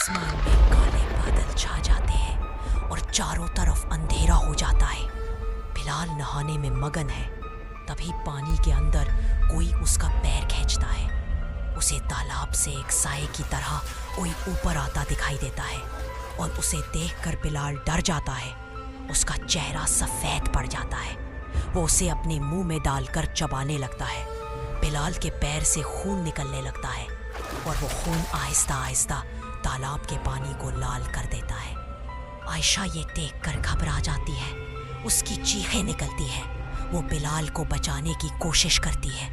आसमान में काले बादल छा जाते हैं और चारों तरफ अंधेरा हो जाता है। बिलाल नहाने में मगन है, तभी पानी के अंदर कोई उसका पैर खींचता है। उसे तालाब से एक साए की तरह कोई ऊपर आता दिखाई देता है और उसे देखकर बिलाल डर जाता है। उसका चेहरा सफ़ेद पड़ जाता है। वो उसे अपने मुंह में डालकर चबाने लगता है। बिलाल के पैर से खून निकलने लगता है और वो खून आहिस्ता आहिस्ता तालाब के पानी को लाल कर देता है। आयशा ये देखकर घबरा जाती है। उसकी चीखें निकलती है। वो बिलाल को बचाने की कोशिश करती है,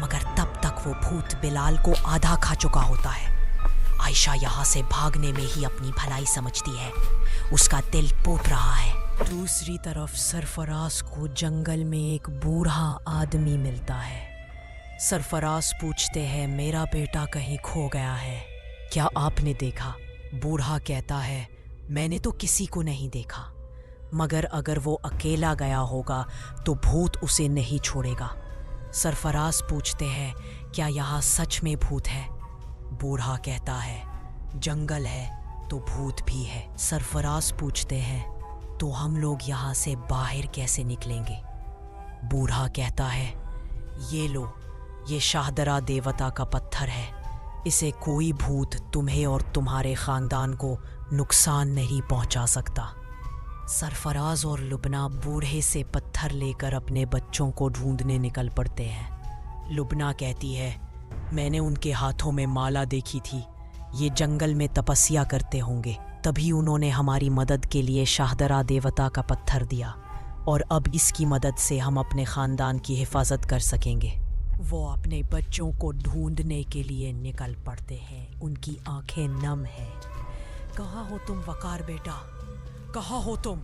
मगर तब तक वो भूत बिलाल को आधा खा चुका होता है। आयशा यहाँ से भागने में ही अपनी भलाई समझती है। उसका दिल टूट रहा है। दूसरी तरफ सरफराज को जंगल में एक बूढ़ा आदमी मिलता है। सरफराज पूछते हैं, मेरा बेटा कहीं खो गया है, क्या आपने देखा? बूढ़ा कहता है, मैंने तो किसी को नहीं देखा, मगर अगर वो अकेला गया होगा तो भूत उसे नहीं छोड़ेगा। सरफराज पूछते हैं, क्या यहाँ सच में भूत है? बूढ़ा कहता है, जंगल है तो भूत भी है। सरफराज पूछते हैं, तो हम लोग यहाँ से बाहर कैसे निकलेंगे? बूढ़ा कहता है, ये लो, ये शाहदरा देवता का पत्थर है। इसे कोई भूत तुम्हें और तुम्हारे खानदान को नुकसान नहीं पहुंचा सकता। सरफराज और लुबना बूढ़े से पत्थर लेकर अपने बच्चों को ढूंढने निकल पड़ते हैं। लुबना कहती है, मैंने उनके हाथों में माला देखी थी, ये जंगल में तपस्या करते होंगे, तभी उन्होंने हमारी मदद के लिए शाहदरा देवता का पत्थर दिया और अब इसकी मदद से हम अपने खानदान की हिफाजत कर सकेंगे। वो अपने बच्चों को ढूंढने के लिए निकल पड़ते हैं। उनकी आंखें नम हैं। कहाँ हो तुम वकार बेटा? कहाँ हो तुम?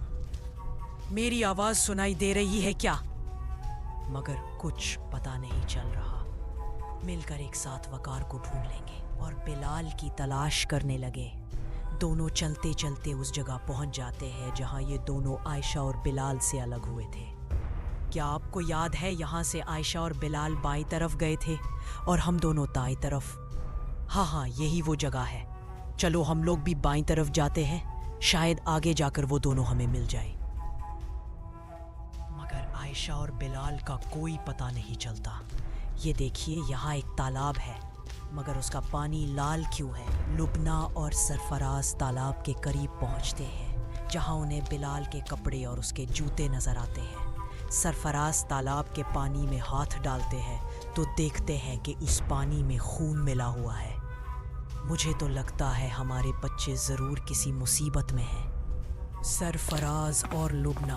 मेरी आवाज़ सुनाई दे रही है क्या? मगर कुछ पता नहीं चल रहा। मिलकर एक साथ वकार को ढूंढ लेंगे और बिलाल की तलाश करने लगे। दोनों चलते चलते उस जगह पहुंच जाते हैं जहां ये दोनों आयशा और बिलाल से अलग हुए थे। क्या आपको याद है यहाँ से आयशा और बिलाल बाईं तरफ गए थे और हम दोनों दाईं तरफ? हाँ, यही वो जगह है। चलो हम लोग भी बाईं तरफ जाते हैं, शायद आगे जाकर वो दोनों हमें मिल जाए। मगर आयशा और बिलाल का कोई पता नहीं चलता। ये देखिए, यहाँ एक तालाब है, मगर उसका पानी लाल क्यों है? लुबना और सरफराज तालाब के करीब पहुँचते हैं, जहाँ उन्हें बिलाल के कपड़े और उसके जूते नजर आते हैं। सरफराज तालाब के पानी में हाथ डालते हैं तो देखते हैं कि उस पानी में खून मिला हुआ है। मुझे तो लगता है हमारे बच्चे ज़रूर किसी मुसीबत में हैं। सरफराज और लुबना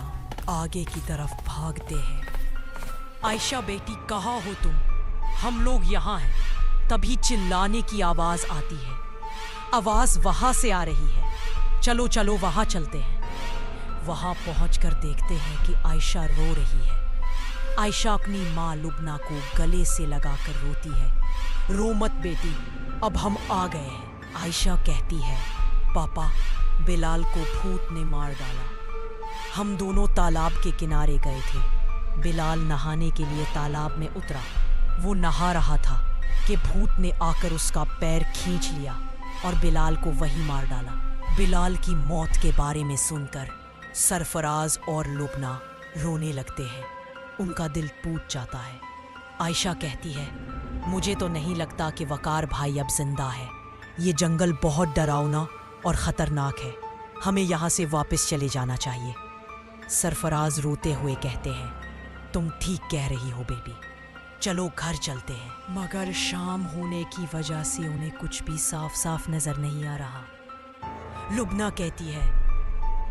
आगे की तरफ भागते हैं। आयशा बेटी, कहाँ हो तुम? हम लोग यहाँ हैं। तभी चिल्लाने की आवाज़ आती है। आवाज़ वहाँ से आ रही है। चलो चलो वहाँ चलते हैं। वहाँ पहुंचकर देखते हैं कि आयशा रो रही है। आयशा अपनी माँ लुबना को गले से लगाकर रोती है। रो मत बेटी, अब हम आ गए हैं। आयशा कहती है, पापा, बिलाल को भूत ने मार डाला। हम दोनों तालाब के किनारे गए थे। बिलाल नहाने के लिए तालाब में उतरा। वो नहा रहा था कि भूत ने आकर उसका पैर खींच लिया और बिलाल को वहीं मार डाला। बिलाल की मौत के बारे में सुनकर सरफराज और लुबना रोने लगते हैं। उनका दिल टूट जाता है। आयशा कहती है, मुझे तो नहीं लगता कि वकार भाई अब जिंदा है। ये जंगल बहुत डरावना और ख़तरनाक है। हमें यहाँ से वापस चले जाना चाहिए। सरफराज रोते हुए कहते हैं, तुम ठीक कह रही हो बेबी, चलो घर चलते हैं। मगर शाम होने की वजह से उन्हें कुछ भी साफ साफ नज़र नहीं आ रहा। लुबना कहती है,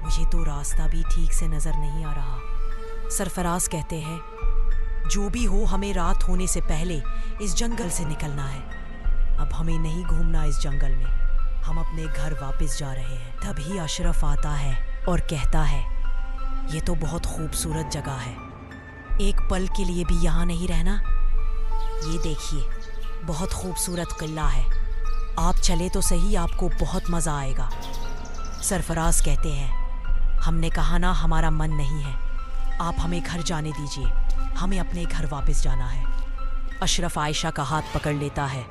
मुझे तो रास्ता भी ठीक से नज़र नहीं आ रहा। सरफराज कहते हैं, जो भी हो, हमें रात होने से पहले इस जंगल से निकलना है। अब हमें नहीं घूमना इस जंगल में, हम अपने घर वापस जा रहे हैं। तभी अशरफ आता है और कहता है, ये तो बहुत खूबसूरत जगह है, एक पल के लिए भी यहाँ नहीं रहना। ये देखिए, बहुत खूबसूरत किला है, आप चले तो सही, आपको बहुत मज़ा आएगा। सरफराज कहते हैं, हमने कहा ना हमारा मन नहीं है, आप हमें घर जाने दीजिए, हमें अपने घर वापस जाना है। अशरफ आयशा का हाथ पकड़ लेता है,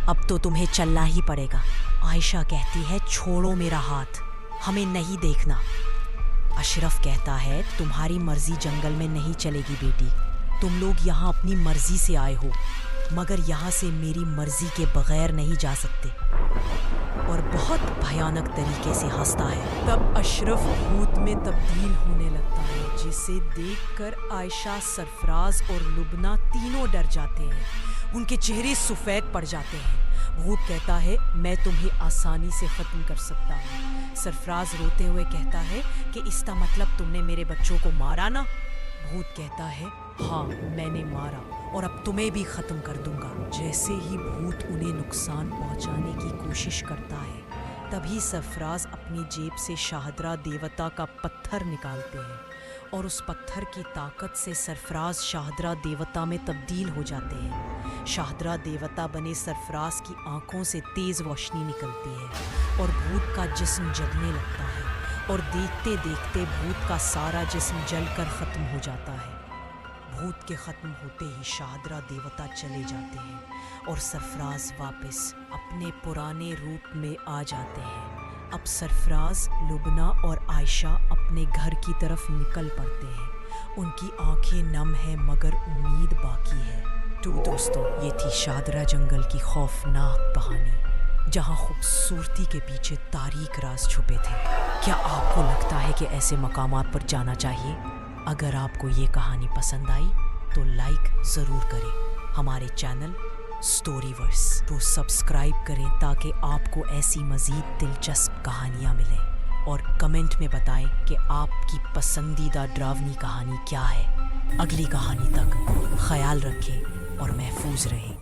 अब तो तुम्हें चलना ही पड़ेगा। عائشہ کہتی ہے چھوڑو میرا ہاتھ، ہمیں نہیں دیکھنا۔ اشرف کہتا ہے تمہاری مرضی جنگل میں نہیں چلے گی بیٹی، تم لوگ یہاں اپنی مرضی سے آئے ہو، مگر یہاں سے میری مرضی کے بغیر نہیں جا سکتے، اور بہت بھیانک طریقے سے ہنستا ہے۔ تب اشرف بھوت میں تبدیل ہونے لگتا ہے، جسے دیکھ کر عائشہ، سرفراز اور لبنہ تینوں ڈر جاتے ہیں، ان کے چہرے سفید پڑ جاتے ہیں۔ بھوت کہتا ہے میں تمہیں آسانی سے ختم کر سکتا ہوں۔ سرفراز روتے ہوئے کہتا ہے کہ اس کا مطلب تم نے میرے بچوں کو مارا نا؟ بھوت کہتا ہے ہاں میں نے مارا، اور اب تمہیں بھی ختم کر دوں گا۔ جیسے ہی بھوت انہیں نقصان پہنچانے کی کوشش کرتا ہے، تبھی سرفراز اپنی جیب سے شاہدرا دیوتا کا پتھر نکالتے ہیں، اور اس پتھر کی طاقت سے سرفراز شاہدرا دیوتا میں تبدیل ہو جاتے ہیں۔ شاہدرا دیوتا بنے سرفراز کی آنکھوں سے تیز روشنی نکلتی ہے، اور بھوت کا جسم جلنے لگتا ہے، اور دیکھتے دیکھتے بھوت کا سارا جسم جل کر ختم ہو جاتا ہے۔ بھوت کے ختم ہوتے ہی شاہدرا دیوتا چلے جاتے ہیں، اور سرفراز واپس اپنے پرانے روپ میں آ جاتے ہیں۔ اب سرفراز، لبنہ اور عائشہ اپنے گھر کی طرف نکل پڑتے ہیں۔ ان کی آنکھیں نم ہیں مگر امید باقی ہے۔ تو دوستو، یہ تھی شاہدرا جنگل کی خوفناک کہانی، جہاں خوبصورتی کے پیچھے تاریک راز چھپے تھے۔ کیا آپ کو لگتا ہے کہ ایسے مقامات پر جانا چاہیے؟ اگر آپ کو یہ کہانی پسند آئی تو لائک ضرور کریں۔ ہمارے چینل اسٹوری ورس کو سبسکرائب کریں تاکہ آپ کو ایسی مزید دلچسپ کہانیاں ملیں، اور کمنٹ میں بتائیں کہ آپ کی پسندیدہ ڈراؤنی کہانی کیا ہے۔ اگلی کہانی تک خیال رکھیں اور محفوظ رہیں۔